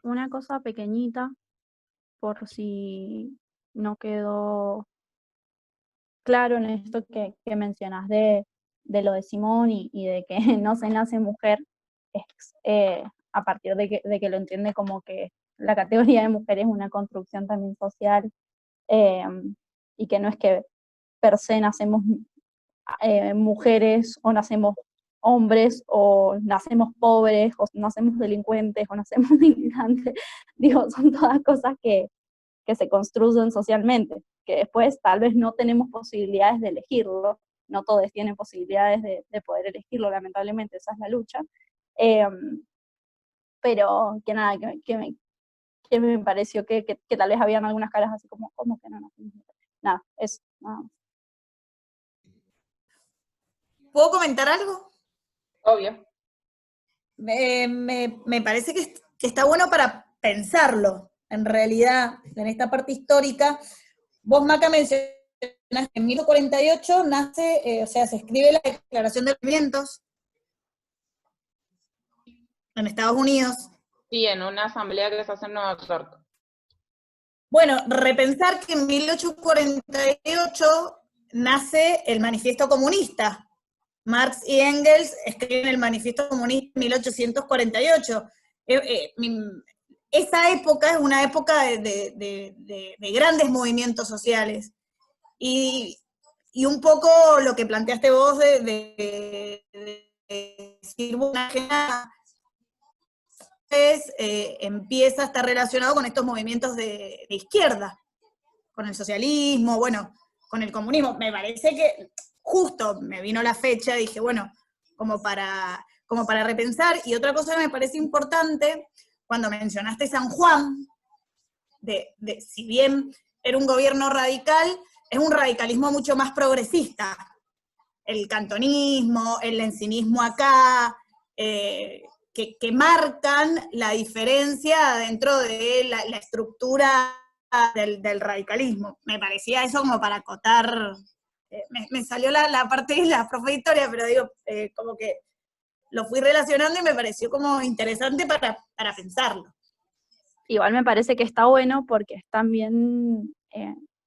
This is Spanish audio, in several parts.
Una cosa pequeñita, por si no quedó claro en esto que mencionas de lo de Simón y de que no se nace mujer, es a partir de que lo entiende como que la categoría de mujer es una construcción también social, eh, y que no es que per se nacemos mujeres o nacemos hombres o nacemos pobres o nacemos delincuentes o nacemos migrantes. Digo, son todas cosas que se construyen socialmente, que después tal vez no tenemos posibilidades de elegirlo, no todos tienen posibilidades de poder elegirlo, lamentablemente, esa es la lucha. Eh, pero que nada, que me pareció que tal vez habían algunas caras así como que no, nada, eso, nada. ¿Puedo comentar algo? Obvio. Me parece que está bueno para pensarlo, en realidad, en esta parte histórica. Vos, Maca, mencionaste que en 1848 nace, o sea, se escribe la Declaración de Alimentos en Estados Unidos. Sí, en una asamblea que se hace en Nueva York. Bueno, repensar que en 1848 nace el Manifiesto Comunista. Marx y Engels escriben el Manifiesto Comunista en 1848. Esa época es una época de grandes movimientos sociales. Y un poco lo que planteaste vos de decir, bueno, empieza a estar relacionado con estos movimientos de izquierda, con el socialismo, bueno, con el comunismo. Me parece que justo me vino la fecha, dije, bueno, como para repensar. Y otra cosa que me parece importante, cuando mencionaste San Juan, si bien era un gobierno radical, es un radicalismo mucho más progresista. El cantonismo, el lencinismo acá, que marcan la diferencia dentro de la estructura del radicalismo. Me parecía eso como para acotar, me salió la parte de la profe de historia, pero digo, como que lo fui relacionando y me pareció como interesante para pensarlo. Igual me parece que está bueno porque es también,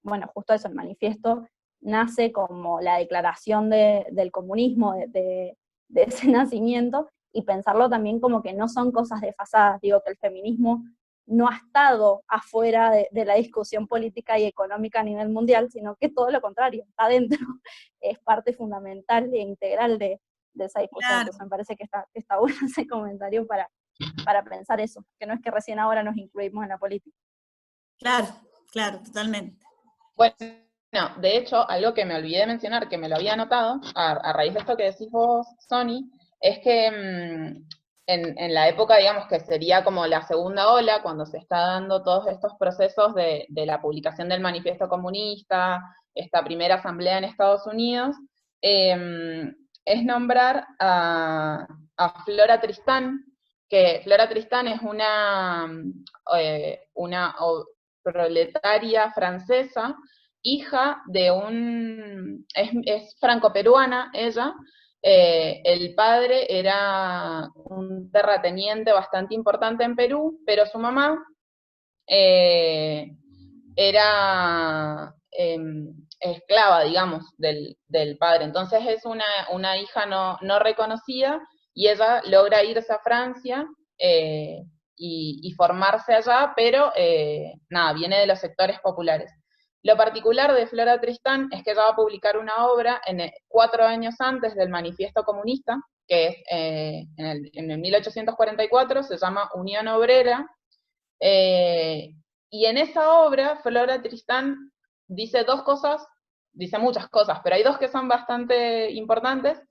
bueno, justo eso, el manifiesto nace como la declaración del comunismo, de ese nacimiento, y pensarlo también como que no son cosas desfasadas, digo que el feminismo no ha estado afuera de la discusión política y económica a nivel mundial, sino que todo lo contrario, está dentro, es parte fundamental e integral de esa discusión. Claro. Entonces me parece que está bueno ese comentario para pensar eso, que no es que recién ahora nos incluimos en la política. Claro, claro, totalmente. Bueno, de hecho, algo que me olvidé de mencionar, que me lo había anotado, a raíz de esto que decís vos, Sony, es que en la época, digamos, que sería como la segunda ola, cuando se está dando todos estos procesos de la publicación del Manifiesto Comunista, esta primera asamblea en Estados Unidos, es nombrar a Flora Tristán, que Flora Tristán es una proletaria francesa, hija de es franco-peruana ella. El padre era un terrateniente bastante importante en Perú, pero su mamá era esclava, digamos, del padre. Entonces es una hija no reconocida, y ella logra irse a Francia y formarse allá, pero nada, viene de los sectores populares. Lo particular de Flora Tristán es que ella va a publicar una obra 4 años antes del Manifiesto Comunista, que es en el 1844, se llama Unión Obrera, y en esa obra Flora Tristán dice dos cosas, dice muchas cosas, pero hay dos que son bastante importantes,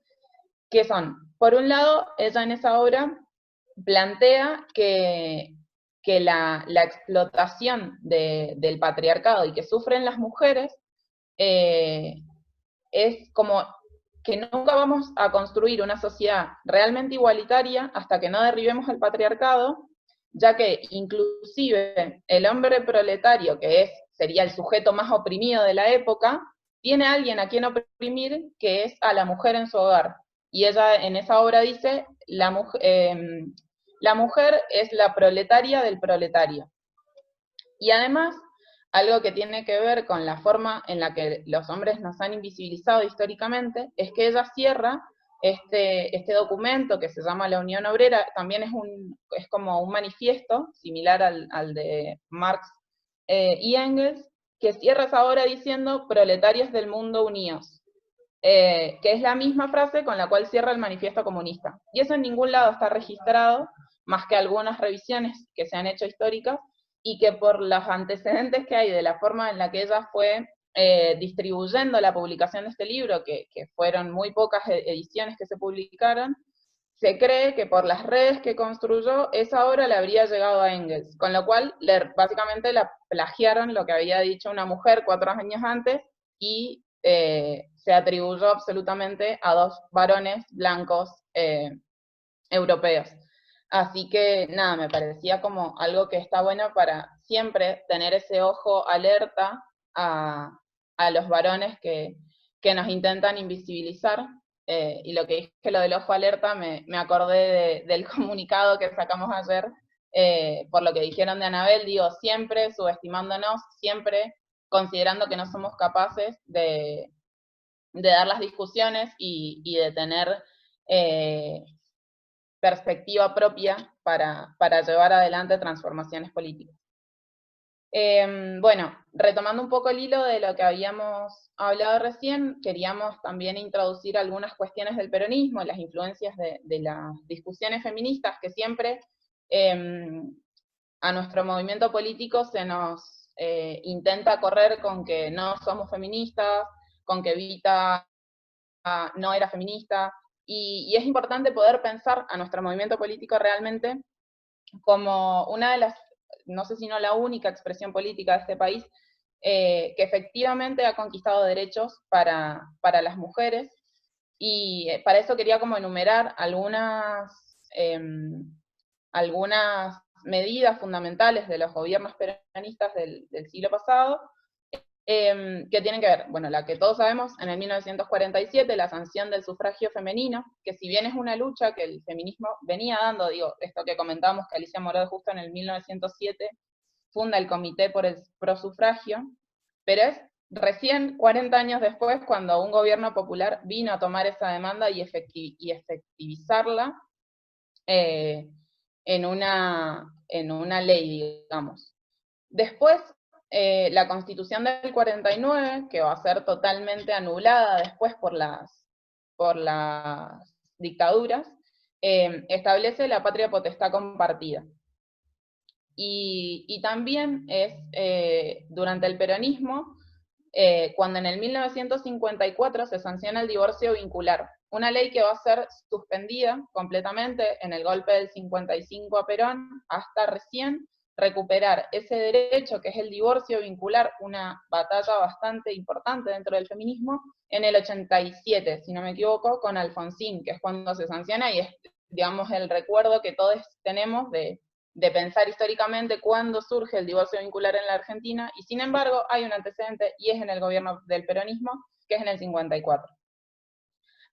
que son, por un lado, ella en esa obra plantea que la explotación del patriarcado y que sufren las mujeres es como que nunca vamos a construir una sociedad realmente igualitaria hasta que no derribemos el patriarcado, ya que inclusive el hombre proletario, que sería el sujeto más oprimido de la época, tiene a alguien a quien oprimir, que es a la mujer en su hogar. Y ella en esa obra dice, la mujer es la proletaria del proletario. Y además, algo que tiene que ver con la forma en la que los hombres nos han invisibilizado históricamente, es que ella cierra este documento que se llama La Unión Obrera, también es como un manifiesto, similar al de Marx y Engels, que cierra esa obra diciendo proletarios del mundo unidos, que es la misma frase con la cual cierra el manifiesto comunista. Y eso en ningún lado está registrado, más que algunas revisiones que se han hecho históricas, y que por los antecedentes que hay de la forma en la que ella fue distribuyendo la publicación de este libro, que fueron muy pocas ediciones que se publicaron, se cree que por las redes que construyó, esa obra le habría llegado a Engels, con lo cual básicamente la plagiaron lo que había dicho una mujer 4 años antes, y se atribuyó absolutamente a 2 varones blancos europeos. Así que nada, me parecía como algo que está bueno para siempre tener ese ojo alerta a los varones que nos intentan invisibilizar. Y lo que dije, lo del ojo alerta, me acordé del comunicado que sacamos ayer, por lo que dijeron de Anabel, digo, siempre subestimándonos, siempre considerando que no somos capaces de dar las discusiones y de tener perspectiva propia para llevar adelante transformaciones políticas. Bueno, retomando un poco el hilo de lo que habíamos hablado recién, queríamos también introducir algunas cuestiones del peronismo, las influencias de las discusiones feministas, que siempre a nuestro movimiento político se nos intenta correr con que no somos feministas, con que Evita no era feminista, y es importante poder pensar a nuestro movimiento político realmente como una de las, no sé si no la única expresión política de este país, que efectivamente ha conquistado derechos para las mujeres, y para eso quería como enumerar algunas medidas fundamentales de los gobiernos peronistas del siglo pasado, que tienen que ver, bueno, la que todos sabemos, en el 1947, la sanción del sufragio femenino, que si bien es una lucha que el feminismo venía dando, digo, esto que comentamos, que Alicia Morado justo en el 1907 funda el Comité por el Prosufragio, pero es recién 40 años después cuando un gobierno popular vino a tomar esa demanda y efectivizarla en una ley, digamos. Después, la Constitución del 49, que va a ser totalmente anulada después por las dictaduras, establece la patria potestad compartida. Y también es durante el peronismo, cuando en el 1954 se sanciona el divorcio vincular, una ley que va a ser suspendida completamente en el golpe del 55 a Perón, hasta recién recuperar ese derecho que es el divorcio vincular, una batalla bastante importante dentro del feminismo, en el 87, si no me equivoco, con Alfonsín, que es cuando se sanciona, y es, digamos, el recuerdo que todos tenemos de pensar históricamente cuándo surge el divorcio vincular en la Argentina, y sin embargo hay un antecedente, y es en el gobierno del peronismo, que es en el 54.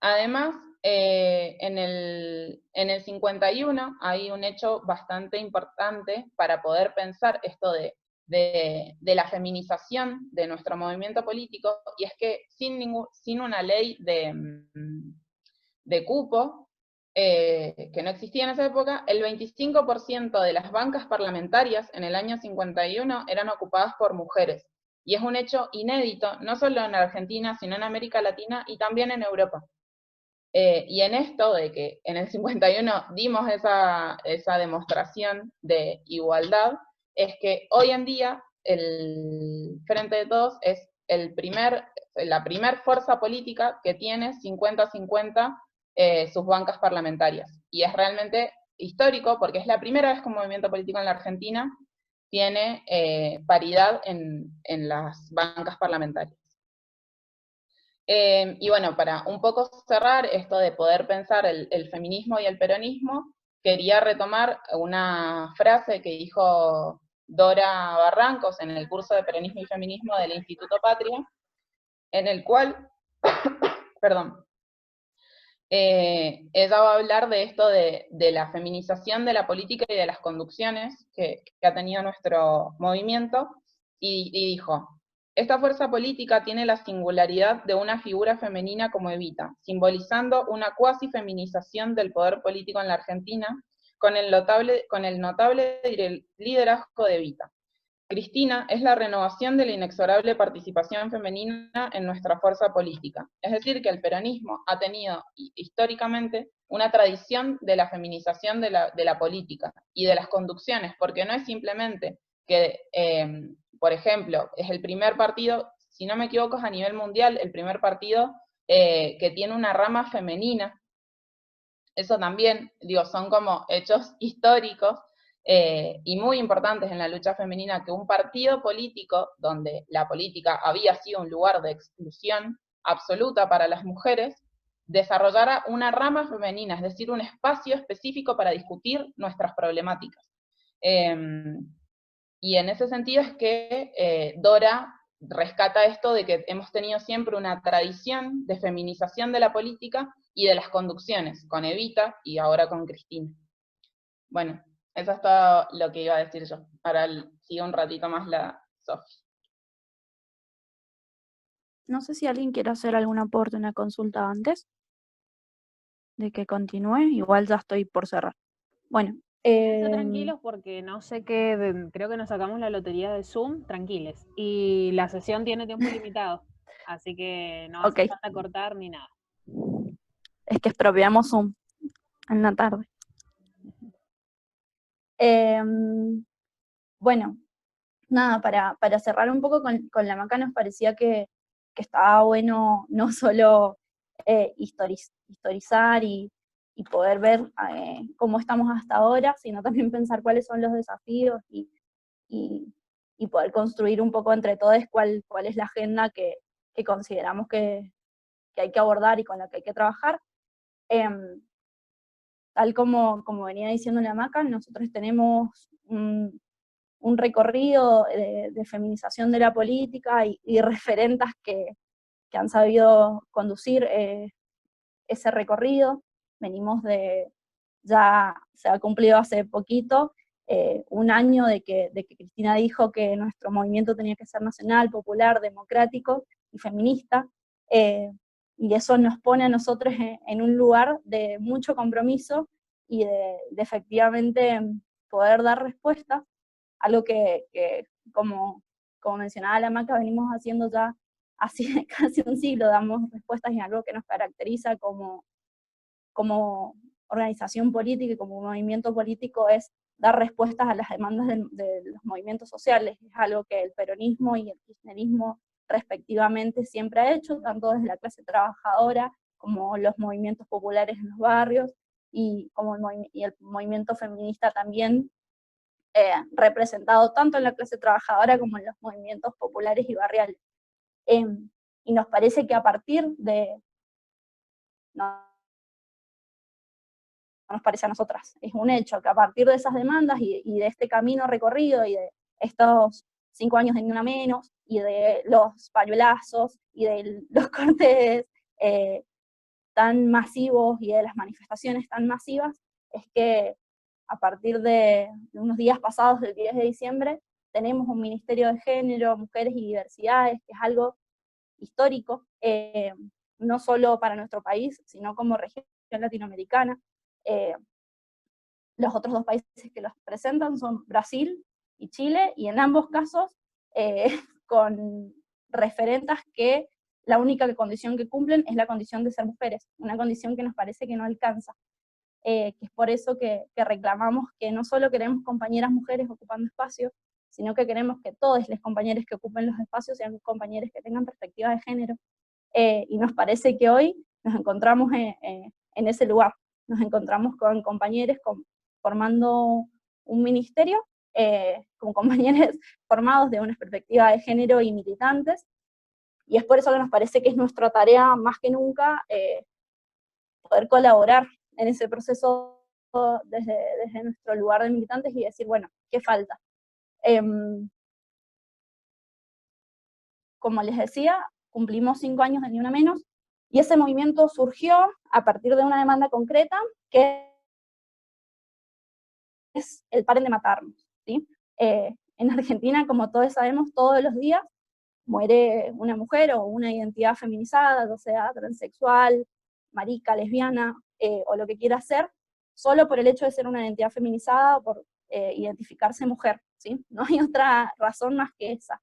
Además, en el 51 hay un hecho bastante importante para poder pensar esto de la feminización de nuestro movimiento político, y es que sin una ley de cupo, que no existía en esa época, el 25% de las bancas parlamentarias en el año 51 eran ocupadas por mujeres. Y es un hecho inédito, no solo en Argentina, sino en América Latina y también en Europa. Y en esto de que en el 51 dimos esa demostración de igualdad, es que hoy en día el Frente de Todos es la primer fuerza política que tiene 50-50 sus bancas parlamentarias. Y es realmente histórico porque es la primera vez que un movimiento político en la Argentina tiene paridad en las bancas parlamentarias. Y bueno, para un poco cerrar esto de poder pensar el feminismo y el peronismo, quería retomar una frase que dijo Dora Barrancos en el curso de Peronismo y Feminismo del Instituto Patria, en el cual, perdón, ella va a hablar de esto de la feminización de la política y de las conducciones que ha tenido nuestro movimiento, y dijo: esta fuerza política tiene la singularidad de una figura femenina como Evita, simbolizando una cuasi feminización del poder político en la Argentina, con el notable liderazgo de Evita. Cristina es la renovación de la inexorable participación femenina en nuestra fuerza política. Es decir, que el peronismo ha tenido históricamente una tradición de la feminización de la política y de las conducciones, porque no es simplemente que, por ejemplo, es el primer partido, si no me equivoco, es a nivel mundial, el primer partido que tiene una rama femenina. Eso también, digo, son como hechos históricos y muy importantes en la lucha femenina, que un partido político, donde la política había sido un lugar de exclusión absoluta para las mujeres, desarrollara una rama femenina, es decir, un espacio específico para discutir nuestras problemáticas. Y en ese sentido es que Dora rescata esto de que hemos tenido siempre una tradición de feminización de la política y de las conducciones, con Evita y ahora con Cristina. Bueno, eso es todo lo que iba a decir yo. Ahora sigue un ratito más la Sofi. No sé si alguien quiere hacer algún aporte, una consulta antes de que continúe. Igual ya estoy por cerrar. Bueno. Tranquilos porque no sé qué, creo que nos sacamos la lotería de Zoom, tranquiles. Y la sesión tiene tiempo limitado, así que no hace falta cortar ni nada. Es que expropiamos Zoom en la tarde. Bueno, nada, para cerrar un poco con la Maca, nos parecía que estaba bueno no solo historizar y poder ver cómo estamos hasta ahora, sino también pensar cuáles son los desafíos y poder construir un poco entre todos cuál es la agenda que consideramos que hay que abordar y con la que hay que trabajar. Tal como venía diciendo la Maca, nosotros tenemos un recorrido de feminización de la política y referentas que han sabido conducir ese recorrido. Venimos ya se ha cumplido hace poquito, un año de que Cristina dijo que nuestro movimiento tenía que ser nacional, popular, democrático y feminista, y eso nos pone a nosotros en un lugar de mucho compromiso y de efectivamente poder dar respuestas, algo que como mencionaba la Maca, venimos haciendo ya hace casi un siglo, damos respuestas y algo que nos caracteriza como organización política y como movimiento político es dar respuestas a las demandas de los movimientos sociales. Es algo que el peronismo y el kirchnerismo respectivamente siempre ha hecho, tanto desde la clase trabajadora como los movimientos populares en los barrios y el movimiento feminista también, representado tanto en la clase trabajadora como en los movimientos populares y barriales. Y nos parece que a partir de... No nos parece a nosotras, es un hecho que a partir de esas demandas y de este camino recorrido y de estos 5 años de Ni Una Menos y de los pañuelazos y de los cortes tan masivos y de las manifestaciones tan masivas, es que a partir de unos días pasados del 10 de diciembre tenemos un Ministerio de Género, Mujeres y Diversidades, que es algo histórico, no solo para nuestro país, sino como región latinoamericana. Los otros 2 países que los presentan son Brasil y Chile, y en ambos casos con referentas que la única condición que cumplen es la condición de ser mujeres, una condición que nos parece que no alcanza, que es por eso que reclamamos que no solo queremos compañeras mujeres ocupando espacios, sino que queremos que todas las compañeras que ocupen los espacios sean compañeras que tengan perspectiva de género, y nos parece que hoy nos encontramos en ese lugar. Nos encontramos con compañeros formando un ministerio, con compañeros formados de una perspectiva de género y militantes, y es por eso que nos parece que es nuestra tarea más que nunca poder colaborar en ese proceso desde nuestro lugar de militantes y decir, bueno, ¿qué falta? Como les decía, cumplimos 5 años de Ni Una Menos, Y ese movimiento surgió a partir de una demanda concreta, que es el paren de matarnos, ¿sí? En Argentina, como todos sabemos, todos los días muere una mujer o una identidad feminizada, ya sea transexual, marica, lesbiana, o lo que quiera ser, solo por el hecho de ser una identidad feminizada o por identificarse mujer, ¿sí? No hay otra razón más que esa.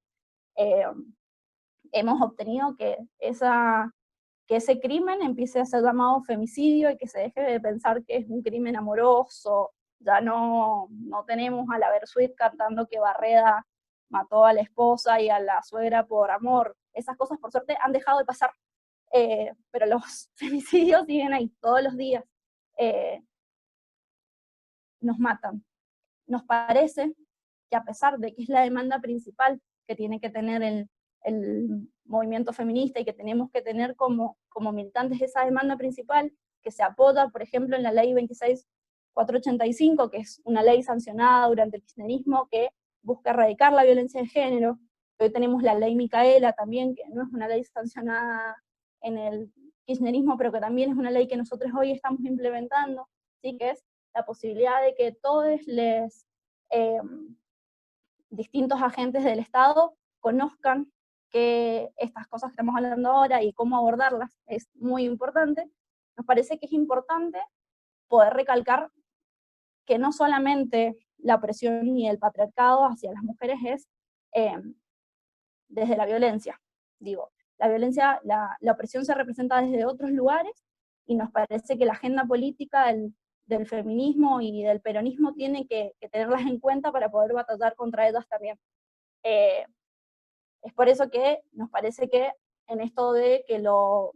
Hemos obtenido que ese crimen empiece a ser llamado femicidio y que se deje de pensar que es un crimen amoroso. Ya no tenemos a la Bersuit cantando que Barreda mató a la esposa y a la suegra por amor. Esas cosas, por suerte, han dejado de pasar. Pero los femicidios siguen ahí todos los días. Nos matan. Nos parece que a pesar de que es la demanda principal que tiene que tener el movimiento feminista y que tenemos que tener como militantes esa demanda principal, que se apoya, por ejemplo, en la ley 26.485, que es una ley sancionada durante el kirchnerismo que busca erradicar la violencia de género. Hoy tenemos la ley Micaela también, que no es una ley sancionada en el kirchnerismo, pero que también es una ley que nosotros hoy estamos implementando, ¿sí? Que es la posibilidad de que todos los distintos agentes del Estado conozcan que estas cosas que estamos hablando ahora y cómo abordarlas es muy importante. Nos parece que es importante poder recalcar que no solamente la opresión y el patriarcado hacia las mujeres es desde la violencia. Digo, la violencia, la opresión se representa desde otros lugares, y nos parece que la agenda política del feminismo y del peronismo tiene que tenerlas en cuenta para poder batallar contra ellas también. Es por eso que nos parece que en esto de que lo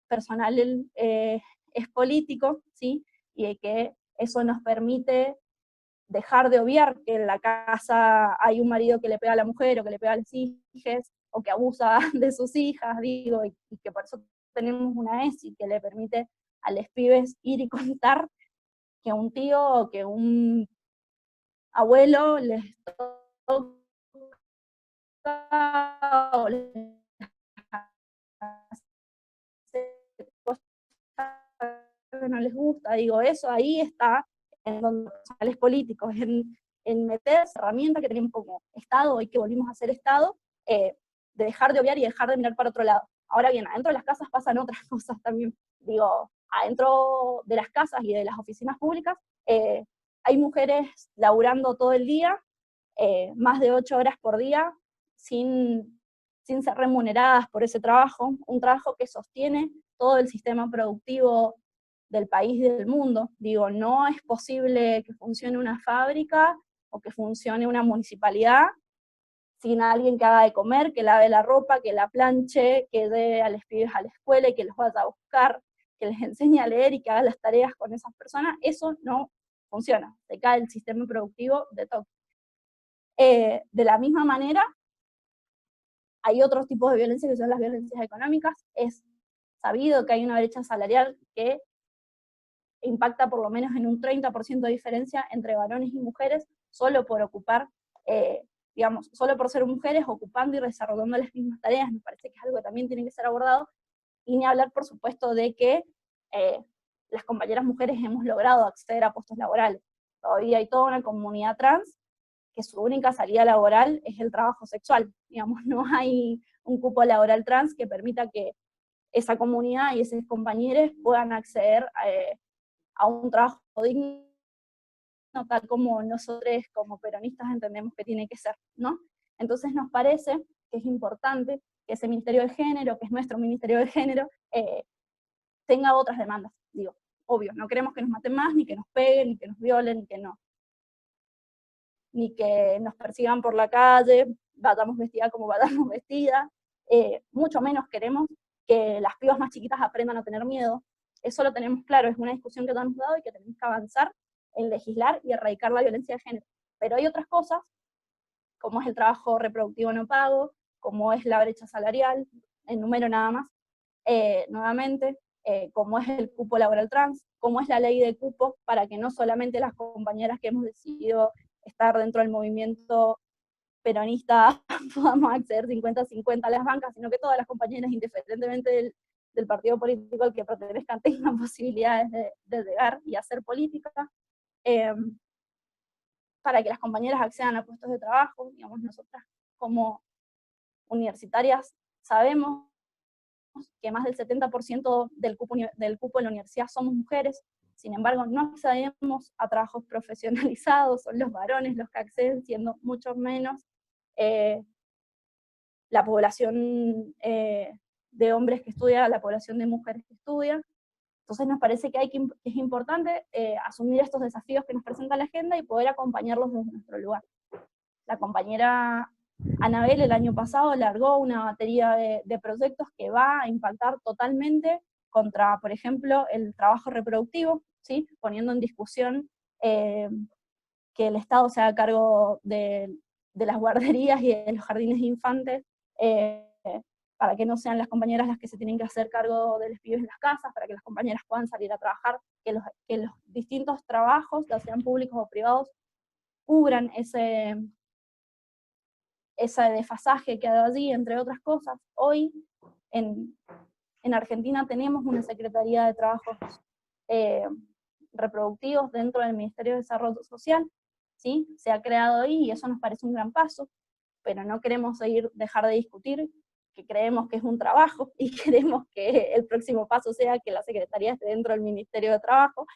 personal es político, ¿sí? Y que eso nos permite dejar de obviar que en la casa hay un marido que le pega a la mujer o que le pega a las hijas o que abusa de sus hijas, digo, y que por eso tenemos una ESI que le permite a los pibes ir y contar que un tío o que un abuelo les toca o les hace cosas que no les gusta, digo, eso ahí está en donde los profesionales políticos, en meter esa herramienta que tenemos como Estado y que volvimos a ser Estado, de dejar de obviar y dejar de mirar para otro lado. Ahora bien, adentro de las casas pasan otras cosas también. Digo, adentro de las casas y de las oficinas públicas, hay mujeres laburando todo el día, más de 8 horas por día, sin ser remuneradas por ese trabajo, un trabajo que sostiene todo el sistema productivo del país y del mundo. Digo, no es posible que funcione una fábrica o que funcione una municipalidad sin alguien que haga de comer, que lave la ropa, que la planche, que dé a los pibes a la escuela y que los vaya a buscar, que les enseñe a leer y que haga las tareas con esas personas. Eso no funciona, se cae el sistema productivo de todo. De la misma manera, hay otros tipos de violencia que son las violencias económicas. Es sabido que hay una brecha salarial que impacta por lo menos en un 30% de diferencia entre varones y mujeres, solo por ocupar, digamos, solo por ser mujeres ocupando y desarrollando las mismas tareas. Me parece que es algo que también tiene que ser abordado, y ni hablar, por supuesto, de que las compañeras mujeres hemos logrado acceder a puestos laborales. Todavía hay toda una comunidad trans que su única salida laboral es el trabajo sexual. Digamos, no hay un cupo laboral trans que permita que esa comunidad y esos compañeros puedan acceder a un trabajo digno, tal como nosotros como peronistas entendemos que tiene que ser, ¿no? Entonces nos parece que es importante que ese Ministerio de Género, que es nuestro Ministerio de Género, tenga otras demandas. Digo, obvio, no queremos que nos maten más, ni que nos peguen, ni que nos violen, ni que nos persigan por la calle, vayamos vestida como vayamos vestida, mucho menos queremos que las pibas más chiquitas aprendan a tener miedo. Eso lo tenemos claro, es una discusión que ya hemos dado y que tenemos que avanzar en legislar y erradicar la violencia de género. Pero hay otras cosas, como es el trabajo reproductivo no pago, como es la brecha salarial, en número nada más, nuevamente, como es el cupo laboral trans, como es la ley de cupos, para que no solamente las compañeras que hemos decidido estar dentro del movimiento peronista podamos acceder 50-50 a las bancas, sino que todas las compañeras, independientemente del partido político al que pertenezcan tengan posibilidades de llegar y hacer política, para que las compañeras accedan a puestos de trabajo. Digamos, nosotras como universitarias sabemos que más del 70% del cupo en la universidad somos mujeres, sin embargo no accedemos a trabajos profesionalizados, son los varones los que acceden, siendo mucho menos la población de hombres que estudia, la población de mujeres que estudian. Entonces nos parece que es importante asumir estos desafíos que nos presenta la agenda y poder acompañarlos desde nuestro lugar. La compañera Anabel el año pasado largó una batería de proyectos que va a impactar totalmente contra, por ejemplo, el trabajo reproductivo, ¿sí? Poniendo en discusión que el Estado se haga cargo de las guarderías y de los jardines de infantes, para que no sean las compañeras las que se tienen que hacer cargo de los pibes en las casas, para que las compañeras puedan salir a trabajar, que los distintos trabajos, ya sean públicos o privados, cubran ese desfasaje que hay allí, entre otras cosas. Hoy en Argentina tenemos una Secretaría de Trabajos Reproductivos dentro del Ministerio de Desarrollo Social, ¿sí? Se ha creado ahí y eso nos parece un gran paso, pero no queremos dejar de discutir que creemos que es un trabajo y queremos que el próximo paso sea que la Secretaría esté dentro del Ministerio de Trabajo.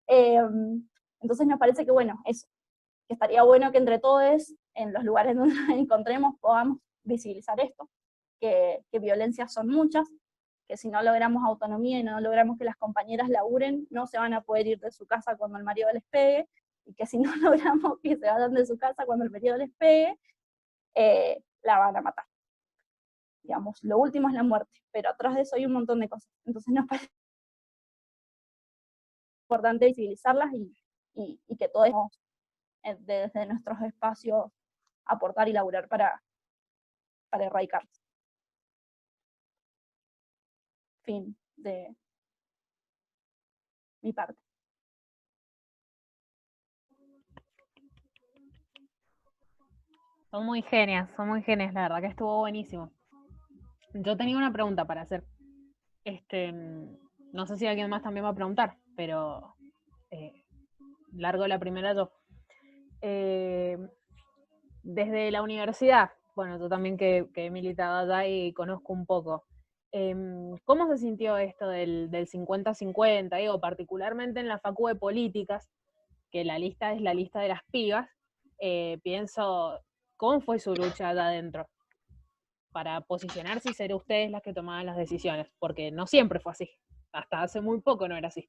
Entonces nos parece que, bueno, eso, que estaría bueno que entre todos, en los lugares donde nos encontremos, podamos visibilizar esto, que violencias son muchas, que si no logramos autonomía y no logramos que las compañeras laburen, no se van a poder ir de su casa cuando el marido les pegue, y que si no logramos que se vayan de su casa cuando el marido les pegue, la van a matar. Digamos, lo último es la muerte, pero atrás de eso hay un montón de cosas. Entonces nos parece importante visibilizarlas y que todos desde nuestros espacios aportar y laburar para erradicarlas. Fin de mi parte. Son muy genias, la verdad que estuvo buenísimo. Yo tenía una pregunta para hacer. No sé si alguien más también va a preguntar, pero largo la primera yo. Desde la universidad, bueno, yo también que he militado allá y conozco un poco, ¿cómo se sintió esto del 50-50? Digo, particularmente en la Facu de Políticas, que la lista es la lista de las pibas, pienso, ¿cómo fue su lucha allá adentro? Para posicionarse y ser ustedes las que tomaban las decisiones, porque no siempre fue así, hasta hace muy poco no era así.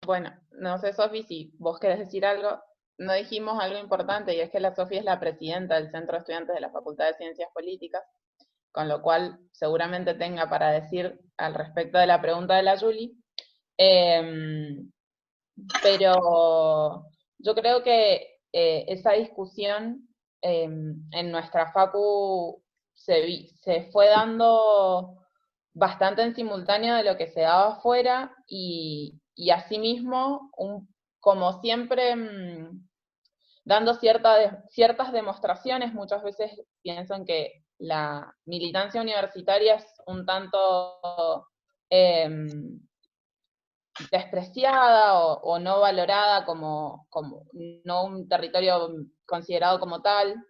Bueno, no sé, Sofi, si vos querés decir algo. No dijimos algo importante, y es que la Sofi es la presidenta del Centro de Estudiantes de la Facultad de Ciencias Políticas, con lo cual seguramente tenga para decir al respecto de la pregunta de la Juli. Pero yo creo que esa discusión en nuestra facu se fue dando bastante en simultáneo de lo que se daba afuera, y asimismo, como siempre, dando ciertas demostraciones. Muchas veces pienso en que la militancia universitaria es un tanto despreciada o no valorada como no un territorio considerado como tal.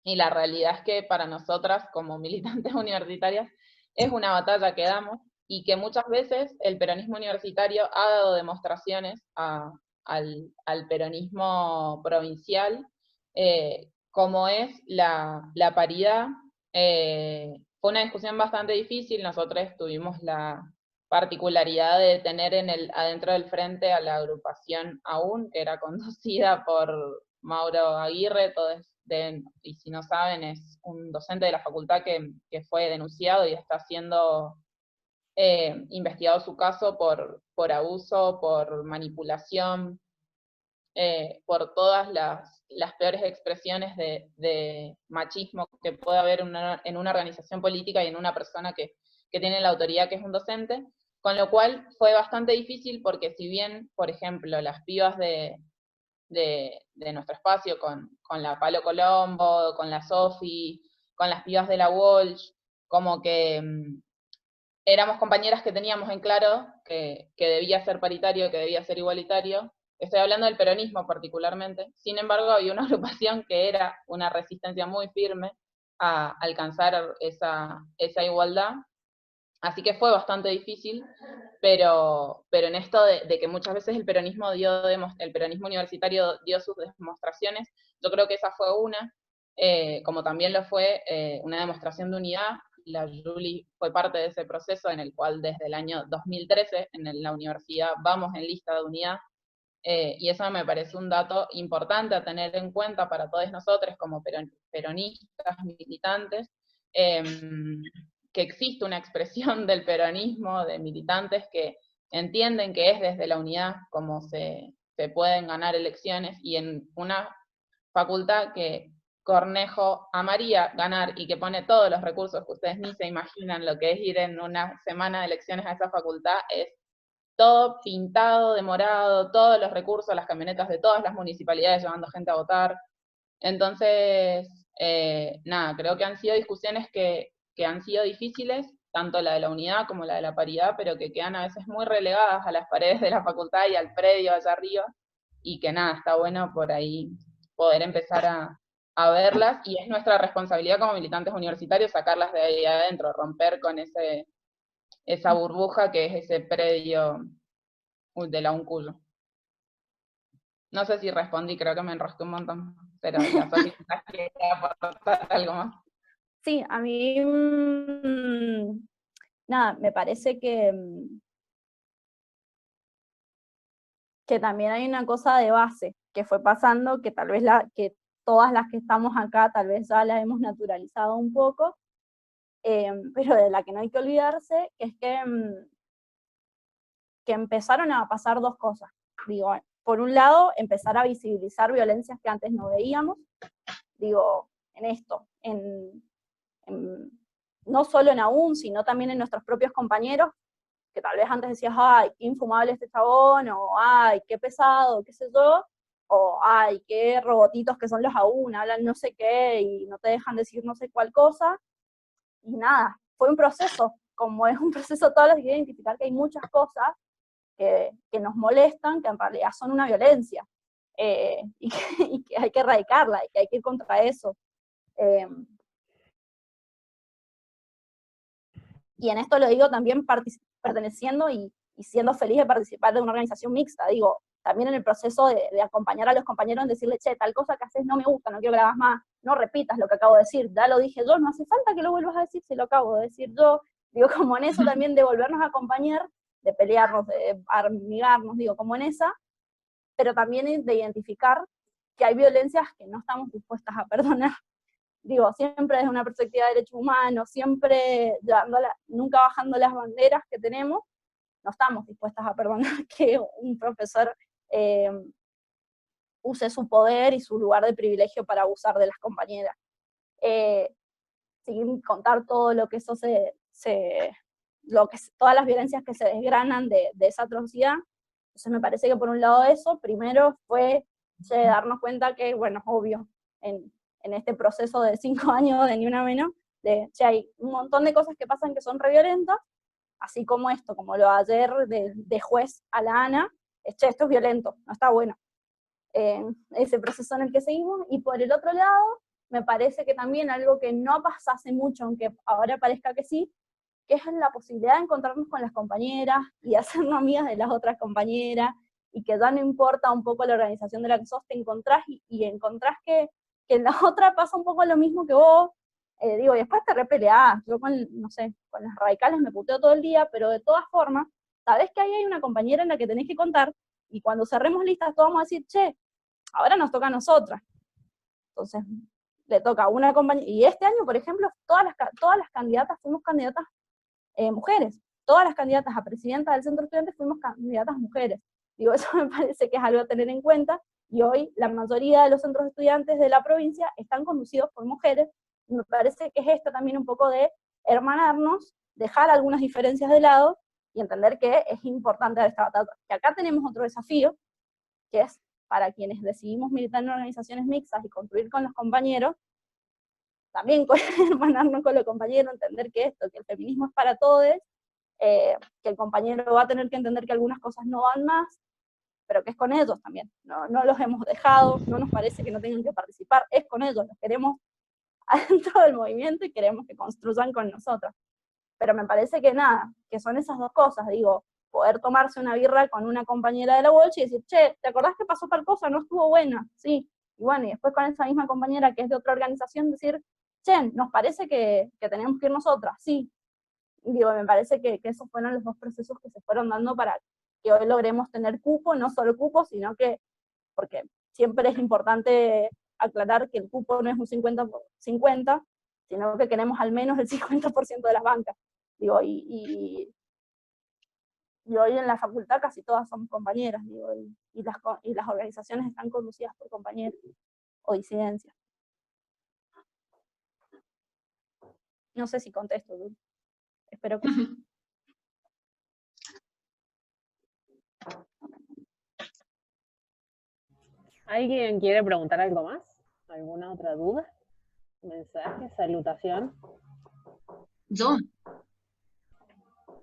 Y la realidad es que para nosotras, como militantes universitarias, es una batalla que damos, y que muchas veces el peronismo universitario ha dado demostraciones al peronismo provincial, como es la paridad. Fue una discusión bastante difícil. Nosotros tuvimos la particularidad de tener adentro del frente a la agrupación AUN, que era conducida por Mauro Aguirre. Y si no saben, es un docente de la facultad que fue denunciado y está siendo investigado su caso por abuso, por manipulación, por todas las peores expresiones de machismo que puede haber en una organización política y en una persona que tiene la autoridad, que es un docente. Con lo cual fue bastante difícil, porque si bien, por ejemplo, las pibas de de nuestro espacio, con la Palo Colombo, con la Sofi, con las pibas de la Walsh, como que éramos compañeras que teníamos en claro que debía ser paritario, que debía ser igualitario. Estoy hablando del peronismo particularmente. Sin embargo, había una agrupación que era una resistencia muy firme a alcanzar esa igualdad. Así que fue bastante difícil, pero en esto de que muchas veces el peronismo universitario dio sus demostraciones, yo creo que esa fue una, como también lo fue una demostración de unidad. La Juli fue parte de ese proceso en el cual desde el año 2013 en la universidad vamos en lista de unidad, y eso me parece un dato importante a tener en cuenta para todos nosotros como peronistas, militantes, que existe una expresión del peronismo, de militantes que entienden que es desde la unidad como se pueden ganar elecciones, y en una facultad que Cornejo amaría ganar y que pone todos los recursos que ustedes ni se imaginan lo que es ir en una semana de elecciones a esa facultad, es todo pintado de morado, todos los recursos, las camionetas de todas las municipalidades llevando gente a votar. Entonces, nada, creo que han sido discusiones que han sido difíciles, tanto la de la unidad como la de la paridad, pero que quedan a veces muy relegadas a las paredes de la facultad y al predio allá arriba, y que nada, está bueno por ahí poder empezar a verlas, y es nuestra responsabilidad como militantes universitarios sacarlas de ahí adentro, romper con esa burbuja que es ese predio de la UNCUYO. No sé si respondí, creo que me enrosqué un montón, pero la solicitud quería aportar algo más. Sí, a mí, nada, me parece que también hay una cosa de base que fue pasando, que tal vez que todas las que estamos acá tal vez ya la hemos naturalizado un poco, pero de la que no hay que olvidarse, que es que empezaron a pasar dos cosas. Digo, por un lado, empezar a visibilizar violencias que antes no veíamos, digo, en esto, no solo en AUN, sino también en nuestros propios compañeros, que tal vez antes decías, ay, qué infumable este chabón, o ay, qué pesado, qué sé yo, o ay, qué robotitos que son los AUN, hablan no sé qué y no te dejan decir no sé cuál cosa, y nada, fue un proceso, como es un proceso todos los días, identificar que hay muchas cosas que nos molestan, que en realidad son una violencia, y que hay que erradicarla, y que hay que ir contra eso. Y en esto lo digo también perteneciendo y siendo feliz de participar de una organización mixta, digo, también en el proceso de acompañar a los compañeros en decirle, che, tal cosa que haces no me gusta, no quiero que la hagas más, no repitas lo que acabo de decir, ya lo dije yo, no hace falta que lo vuelvas a decir si lo acabo de decir yo, digo, como en eso también de volvernos a acompañar, de pelearnos, de amigarnos, digo, como en esa, pero también de identificar que hay violencias que no estamos dispuestas a perdonar. Digo, siempre desde una perspectiva de derechos humanos, siempre nunca bajando las banderas que tenemos, no estamos dispuestas a perdonar que un profesor use su poder y su lugar de privilegio para abusar de las compañeras. Sin contar todo lo que eso todas las violencias que se desgranan de esa atrocidad. Entonces me parece que por un lado eso, primero fue darnos cuenta que, bueno, obvio, en este proceso de 5 años de Ni Una Menos, hay un montón de cosas que pasan que son re violentas, así como esto, como lo de ayer de juez a la Ana, esto es violento, no está bueno. Ese proceso en el que seguimos, y por el otro lado, me parece que también algo que no pasase mucho, aunque ahora parezca que sí, que es la posibilidad de encontrarnos con las compañeras y hacernos amigas de las otras compañeras, y que ya no importa un poco la organización de la que sos, te encontrás y encontrás que en la otra pasa un poco lo mismo que vos, digo, y después te repeleás, yo no sé, con las radicales me puteo todo el día, pero de todas formas, sabés que ahí hay una compañera en la que tenés que contar, y cuando cerremos listas todos vamos a decir, che, ahora nos toca a nosotras. Entonces, le toca a una compañera, y este año, por ejemplo, todas las candidatas fuimos candidatas mujeres, todas las candidatas a presidenta del centro de estudiantes fuimos candidatas mujeres. Digo, eso me parece que es algo a tener en cuenta, y hoy la mayoría de los centros de estudiantes de la provincia están conducidos por mujeres, y me parece que es esto también un poco de hermanarnos, dejar algunas diferencias de lado, y entender que es importante dar esta batalla. Que acá tenemos otro desafío, que es para quienes decidimos militar en organizaciones mixtas y construir con los compañeros, también hermanarnos con los compañeros, entender que el feminismo es para todos, que el compañero va a tener que entender que algunas cosas no van más, pero que es con ellos también, no los hemos dejado, no nos parece que no tengan que participar, es con ellos, los queremos adentro del movimiento y queremos que construyan con nosotros. Pero me parece que nada, que son esas dos cosas, digo, poder tomarse una birra con una compañera de la Walsh y decir, che, ¿te acordás que pasó tal cosa? No estuvo buena, sí. Y bueno, y después con esa misma compañera que es de otra organización decir, che, nos parece que tenemos que ir nosotras, sí. Y digo, me parece que esos fueron los dos procesos que se fueron dando para que hoy logremos tener cupo, no solo cupo, sino que, porque siempre es importante aclarar que el cupo no es un 50-50, sino que queremos al menos el 50% de las bancas. Digo, y hoy en la facultad casi todas somos compañeras, digo, y las organizaciones están conducidas por compañeros o disidencias. No sé si contesto, Lul. Espero que sí. ¿Alguien quiere preguntar algo más? ¿Alguna otra duda? ¿Mensaje? ¿Salutación? Yo,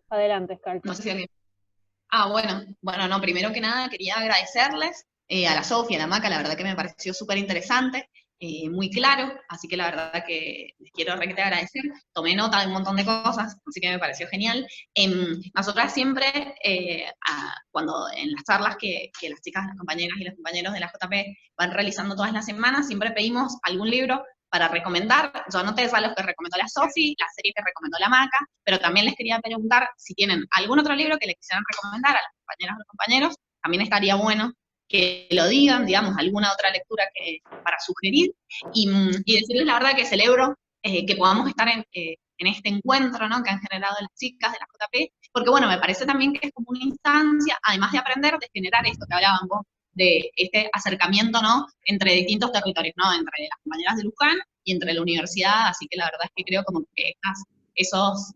Adelante, Scarlett. no sé si alguien... bueno, no, primero que nada quería agradecerles a la Sofía, a la Maca, la verdad que me pareció súper interesante, muy claro, así que la verdad que les quiero realmente agradecer. Tomé nota de un montón de cosas, así que me pareció genial. Nosotras siempre, cuando en las charlas que las chicas, las compañeras y los compañeros de la JP van realizando todas las semanas, siempre pedimos algún libro para recomendar. Yo anoté a los que recomendó la Sofi, la serie que recomendó la Maca, pero también les quería preguntar si tienen algún otro libro que les quisieran recomendar a las compañeras o los compañeros. También estaría bueno que lo digan, digamos, alguna otra lectura para sugerir, y decirles la verdad que celebro que podamos estar en este encuentro, ¿no?, que han generado las chicas de la JP, porque bueno, me parece también que es como una instancia, además de aprender, de generar esto que hablaban vos, de este acercamiento, ¿no?, entre distintos territorios, ¿no?, entre las compañeras de Luján y entre la universidad, así que la verdad es que creo como que esos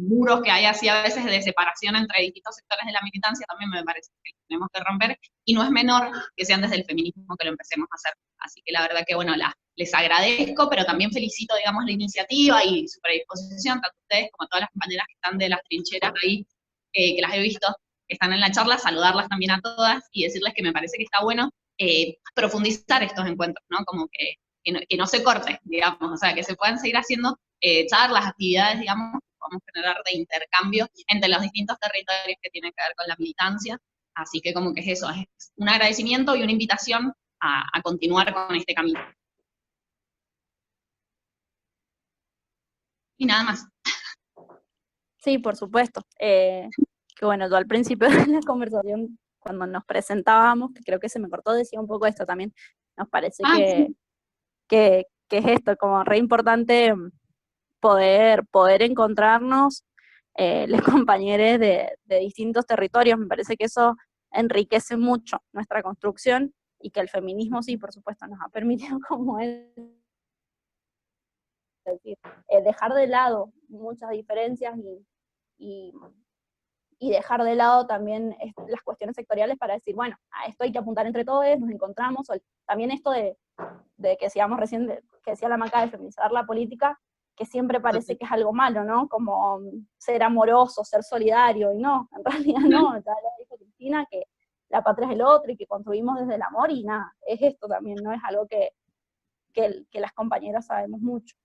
muros que hay así a veces de separación entre distintos sectores de la militancia también me parece que tenemos que romper, y no es menor que sean desde el feminismo que lo empecemos a hacer. Así que la verdad que, bueno, les agradezco, pero también felicito, digamos, la iniciativa y su predisposición, tanto ustedes como todas las compañeras que están de las trincheras ahí, que las he visto, que están en la charla, saludarlas también a todas y decirles que me parece que está bueno profundizar estos encuentros, ¿no? Como que no se corte, digamos, o sea, que se puedan seguir haciendo charlas, actividades, digamos, que podamos generar de intercambio entre los distintos territorios que tienen que ver con la militancia. Así que como que es eso, es un agradecimiento y una invitación a continuar con este camino. Y nada más. Sí, por supuesto. Que bueno, yo al principio de la conversación, cuando nos presentábamos, que creo que se me cortó, decía un poco esto también. Nos parece que es esto, como re importante poder encontrarnos los compañeros de distintos territorios. Me parece que eso enriquece mucho nuestra construcción, y que el feminismo sí, por supuesto, nos ha permitido como decir, dejar de lado muchas diferencias y dejar de lado también las cuestiones sectoriales para decir, bueno, a esto hay que apuntar entre todos, nos encontramos. También esto de que decíamos recién, que decía la Maca, de feminizar la política, que siempre parece que es algo malo, ¿no? Como ser amoroso, ser solidario, y no, en realidad no. Ya lo dijo Cristina, que la patria es el otro y que construimos desde el amor, y nada, es esto también, no es algo que las compañeras sabemos mucho,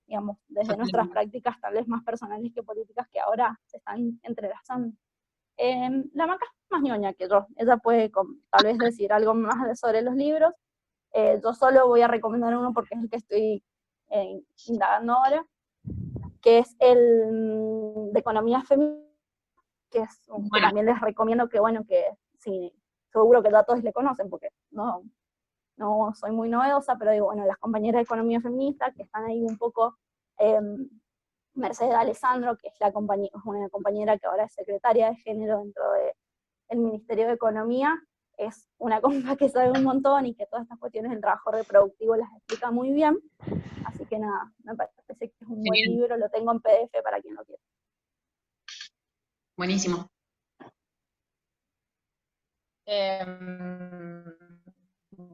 digamos, desde nuestras prácticas tal vez más personales que políticas, que ahora se están entrelazando. La Maca es más ñoña que yo, ella puede tal vez decir algo más sobre los libros. Yo solo voy a recomendar uno porque es el que estoy indagando ahora, que es el de economía feminista, que es que también les recomiendo, que bueno, que sí, seguro que ya todos le conocen, porque no soy muy novedosa, pero digo, bueno, las compañeras de economía feminista que están ahí un poco, Mercedes Alessandro, que es una compañera que ahora es secretaria de género dentro del Ministerio de Economía, es una compa que sabe un montón y que todas estas cuestiones del trabajo reproductivo las explica muy bien. Así que nada, me parece que es un buen libro, lo tengo en PDF para quien lo quiera. Buenísimo.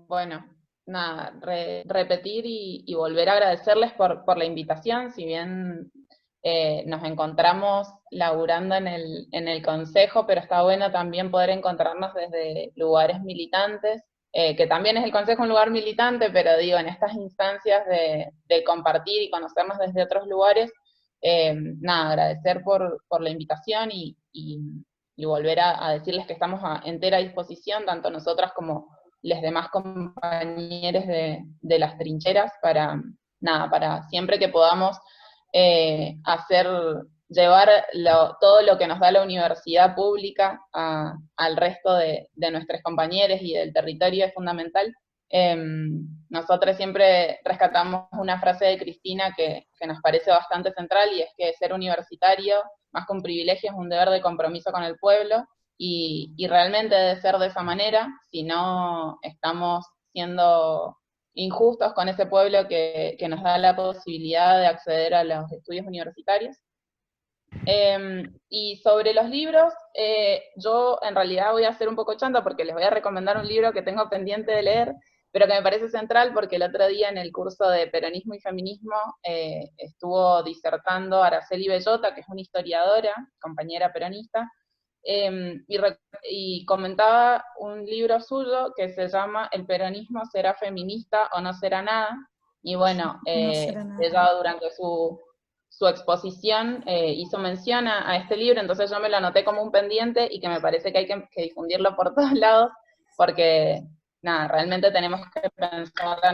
bueno, nada, repetir y volver a agradecerles por la invitación, si bien nos encontramos laburando en el consejo, pero está bueno también poder encontrarnos desde lugares militantes, que también es el consejo un lugar militante, pero digo, en estas instancias de compartir y conocernos desde otros lugares, nada, agradecer por la invitación y volver a decirles que estamos a entera disposición, tanto nosotras como los demás compañeros de las trincheras, para, nada, para siempre que podamos llevar todo lo que nos da la universidad pública al resto de nuestros compañeros y del territorio es fundamental. Nosotros siempre rescatamos una frase de Cristina que nos parece bastante central, y es que ser universitario, más que un privilegio, es un deber de compromiso con el pueblo, y realmente debe ser de esa manera, si no estamos siendo injustos con ese pueblo que nos da la posibilidad de acceder a los estudios universitarios. Y sobre los libros, yo en realidad voy a ser un poco chanta porque les voy a recomendar un libro que tengo pendiente de leer, pero que me parece central porque el otro día en el curso de Peronismo y Feminismo estuvo disertando Araceli Bellota, que es una historiadora, compañera peronista, y comentaba un libro suyo que se llama El peronismo será feminista o no será nada, y bueno, No será nada. ella durante su exposición hizo mención a este libro, entonces yo me lo anoté como un pendiente y que me parece que hay que difundirlo por todos lados, porque nada, realmente tenemos que pensar a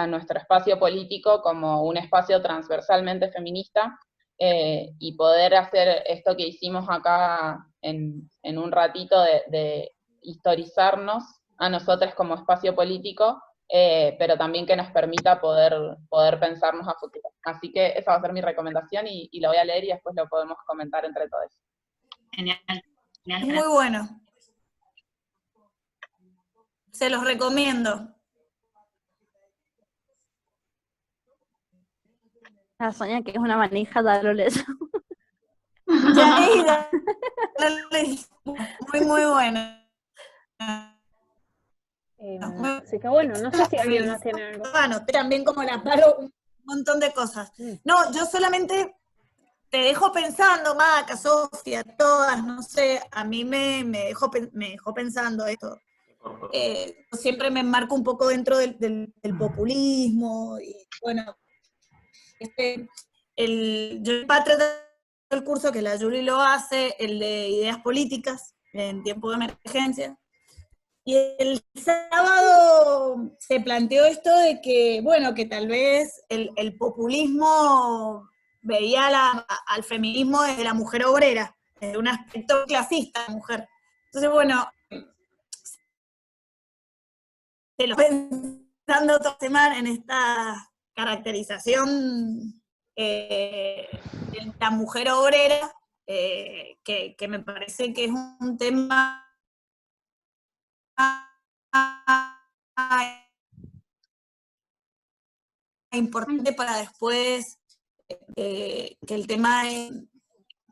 nuestro espacio político como un espacio transversalmente feminista, y poder hacer esto que hicimos acá en un ratito de historizarnos a nosotros como espacio político, pero también que nos permita poder pensarnos a futuro. Así que esa va a ser mi recomendación y lo voy a leer y después lo podemos comentar entre todos. Genial. Es muy bueno. Se los recomiendo. La Sonia, que es una manija, ya lo leyó. Ya, muy, muy bueno. Así que bueno, no sé si alguien más tiene algo. Bueno, también como la paro un montón de cosas. No, yo solamente te dejo pensando, Maca, Sofía, todas, no sé, a mí me dejó pensando esto. Yo siempre me enmarco un poco dentro del populismo, y bueno, yo iba a tratar el curso que la Julie lo hace, el de ideas políticas en tiempo de emergencia. Y el sábado se planteó esto de que, bueno, que tal vez el populismo veía al feminismo desde la mujer obrera, desde un aspecto clasista de la mujer. Entonces, bueno, te lo estoy pensando toda semana en esta caracterización de la mujer obrera, que me parece que es un tema importante para después que el tema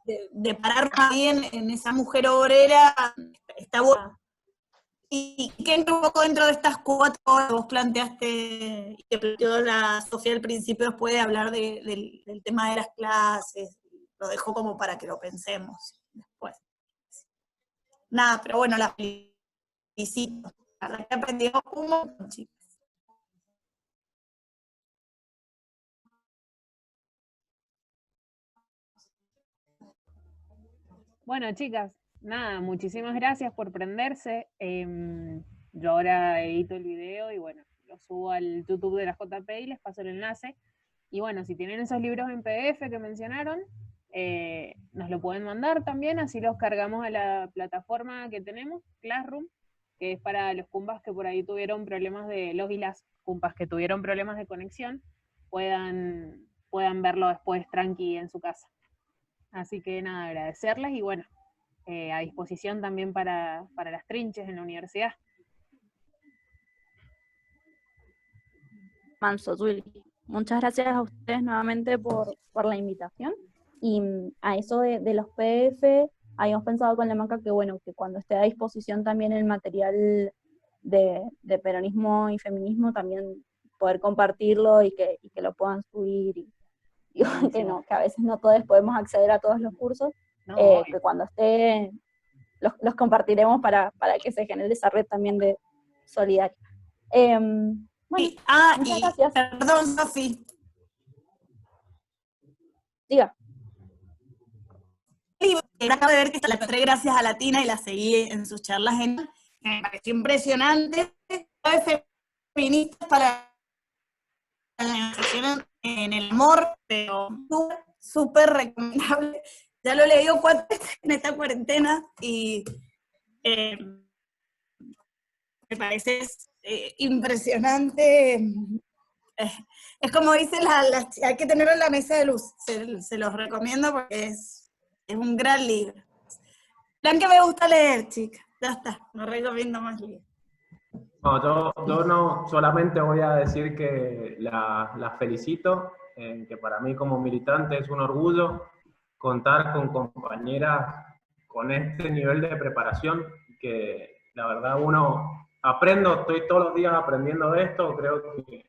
de parar bien en esa mujer obrera está bueno. Y que entra un poco dentro de estas 4 horas que vos planteaste, y que planteó la Sofía al principio, después de hablar del tema de las clases. Lo dejo como para que lo pensemos después. Nada, pero bueno, la felicito. La verdad que aprendió un montón, chicas. Bueno, chicas, nada, muchísimas gracias por prenderse. Yo ahora edito el video y bueno, lo subo al YouTube de la JP y les paso el enlace. Y bueno, si tienen esos libros en PDF que mencionaron, nos lo pueden mandar también, así los cargamos a la plataforma que tenemos, Classroom, que es para los cumpas que por ahí tuvieron problemas los y las cumpas que tuvieron problemas de conexión, puedan verlo después tranqui en su casa. Así que nada, agradecerles y bueno, a disposición también para las trinches en la universidad. Manso, Julie. Muchas gracias a ustedes nuevamente por la invitación. Y a eso de los PDF, habíamos pensado con la Maca que bueno, que cuando esté a disposición también el material de peronismo y feminismo, también poder compartirlo y que lo puedan subir, y que no, que a veces no todos podemos acceder a todos los cursos, No, que cuando esté los compartiremos para que se genere esa red también de solidaria. Bueno, muchas gracias. Perdón, Sofi. Diga. Acabo de ver que la encontré gracias a Latina y la seguí en sus charlas. Me pareció impresionante. Feministas para la negociación en el amor, pero súper recomendable. Ya lo he leído 4 veces en esta cuarentena y me parece impresionante. Es como dice hay que tenerlo en la mesa de luz. Se los recomiendo porque es un gran libro. Plan que me gusta leer, chicas. Ya está, no recomiendo más libros. No, yo no solamente voy a decir que las felicito, que para mí como militante es un orgullo contar con compañeras con este nivel de preparación, que la verdad estoy todos los días aprendiendo de esto, creo que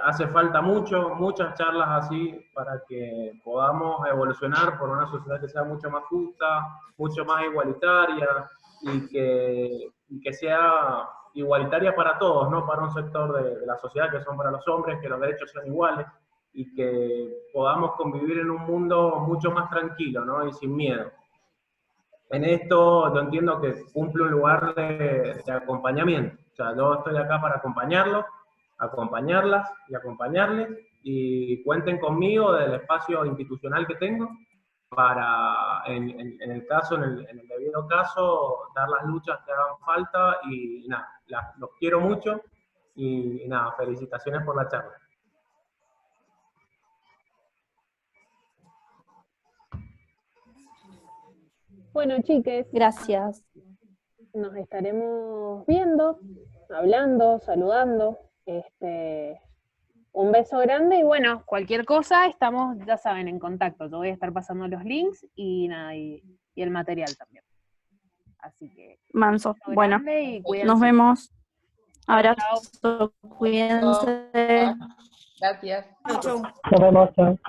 hace falta muchas charlas así para que podamos evolucionar por una sociedad que sea mucho más justa, mucho más igualitaria, y que sea igualitaria para todos, no para un sector de la sociedad que son para los hombres, que los derechos sean iguales, y que podamos convivir en un mundo mucho más tranquilo, ¿no? Y sin miedo. En esto yo entiendo que cumple un lugar de acompañamiento. O sea, yo estoy acá para acompañarlos, acompañarlas y acompañarles, y cuenten conmigo del espacio institucional que tengo para, en el debido caso, dar las luchas que hagan falta, y nada, los quiero mucho, y nada, felicitaciones por la charla. Bueno, chiques, Gracias. nos estaremos viendo, hablando, saludando. Un beso grande y bueno, cualquier cosa estamos, ya saben, en contacto. Yo voy a estar pasando los links y nada, y el material también. Así que Manso. Bueno, y cuídense. nos vemos. Chao, Abrazo, cuídense. Gracias. Chau. Nos vemos, chao.